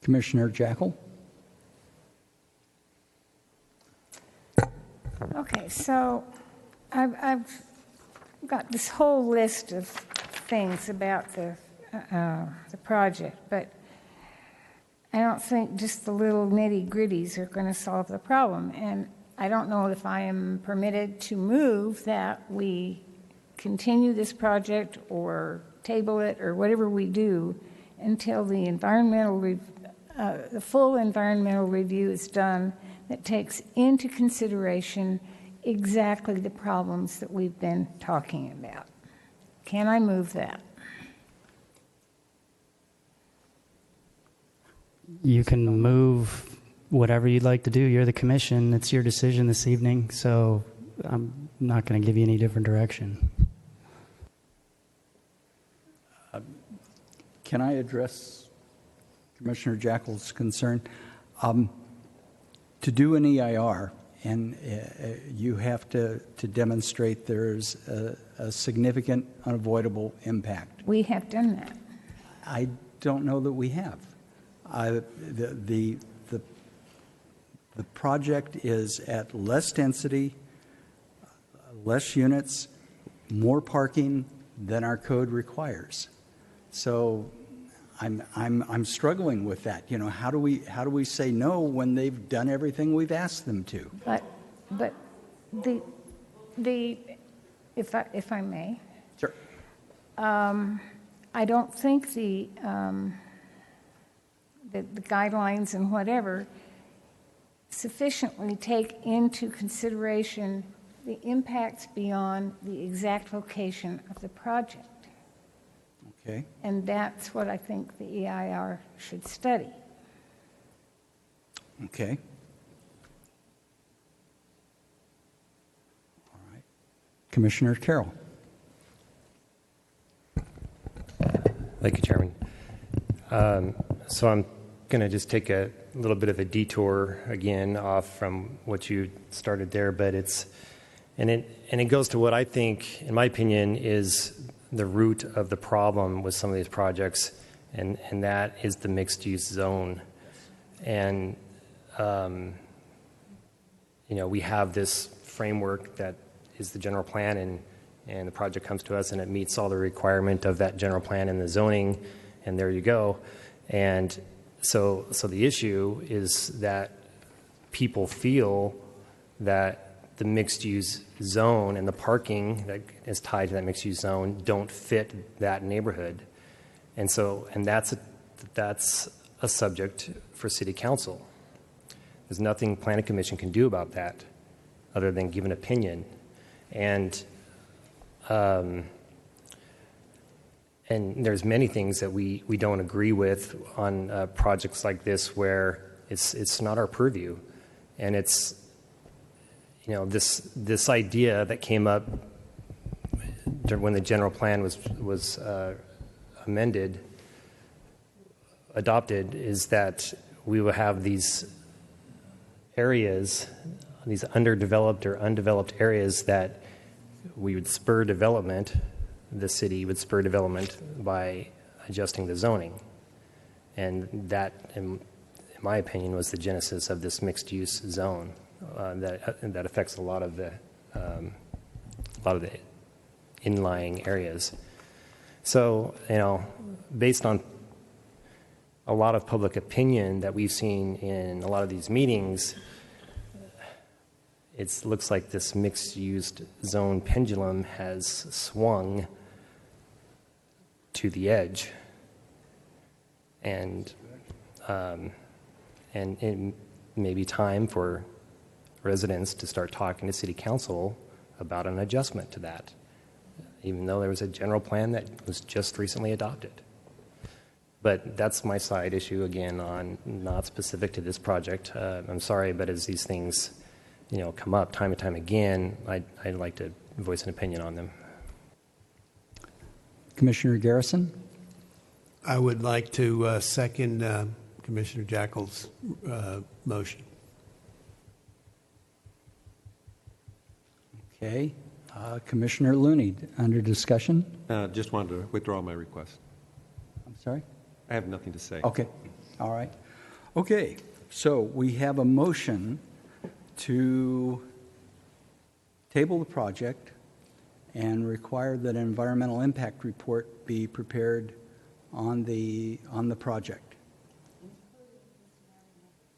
Commissioner Jackal? Okay, so I've got this whole list of things about the project, but I don't think just the little nitty-gritties are going to solve the problem. And I don't know if I am permitted to move that we continue this project or table it or whatever we do until the full environmental review is done that takes into consideration exactly the problems that we've been talking about. Can I move that? You can move whatever you'd like to do. You're the commission. It's your decision this evening, so I'm not going to give you any different direction. Can I address Commissioner Jackal's concern? To do an EIR, and you have to demonstrate there's a significant unavoidable impact. We have done that. I don't know that we have. The project is at less density, less units, more parking than our code requires. So I'm struggling with that. You know, how do we say no when they've done everything we've asked them to? But if I may, sure. I don't think the guidelines and whatever sufficiently take into consideration the impacts beyond the exact location of the project. Okay. And that's what I think the EIR should study. Okay. All right. Commissioner Carroll. Thank you, Chairman. So I'm going to just take a little bit of a detour again off from what you started there, but it goes to what I think, in my opinion, is the root of the problem with some of these projects, and that is the mixed-use zone. And we have this framework that is the general plan, and the project comes to us and it meets all the requirement of that general plan and the zoning, and there you go. And so the issue is that people feel that the mixed-use zone and the parking that is tied to that mixed-use zone don't fit that neighborhood, and that's a subject for City Council. There's nothing Planning Commission can do about that, other than give an opinion, and there's many things that we don't agree with on projects like this where it's not our purview, and it's this idea that came up when the general plan was adopted, is that we will have these areas, these underdeveloped or undeveloped areas that we would spur development. The city would spur development by adjusting the zoning, and that, in my opinion, was the genesis of this mixed-use zone. That affects a lot of the inlying areas. So, based on a lot of public opinion that we've seen in a lot of these meetings, it looks like this mixed-use zone pendulum has swung to the edge, and it may be time for residents to start talking to City Council about an adjustment to that, even though there was a general plan that was just recently adopted. But that's my side issue, again, on not specific to this project. I'm sorry, but as these things come up time and time again, I'd like to voice an opinion on them. Commissioner Garrison? I would like to second Commissioner Jackal's motion. Okay. Commissioner Looney, under discussion? Just wanted to withdraw my request. I'm sorry? I have nothing to say. Okay. All right. Okay, so we have a motion to table the project and require that an environmental impact report be prepared on the project,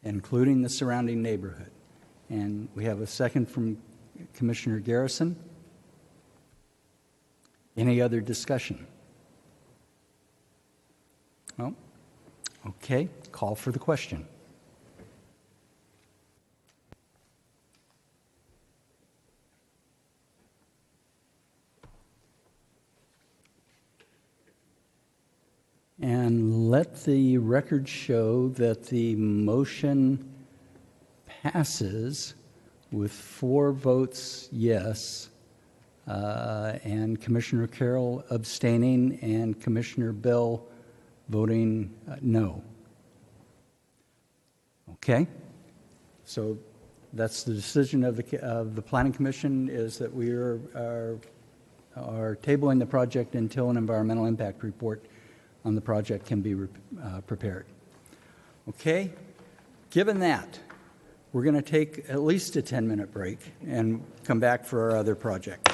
including the surrounding neighborhood. And we have a second from Commissioner Garrison. Any other discussion? No? Okay, call for the question. And let the record show that the motion passes with 4 votes yes, and Commissioner Carroll abstaining and Commissioner Bell voting no. Okay? So that's the decision of the Planning Commission, is that we are tabling the project until an environmental impact report on the project can be prepared. Okay? Given that, we're going to take at least a 10-minute break and come back for our other project.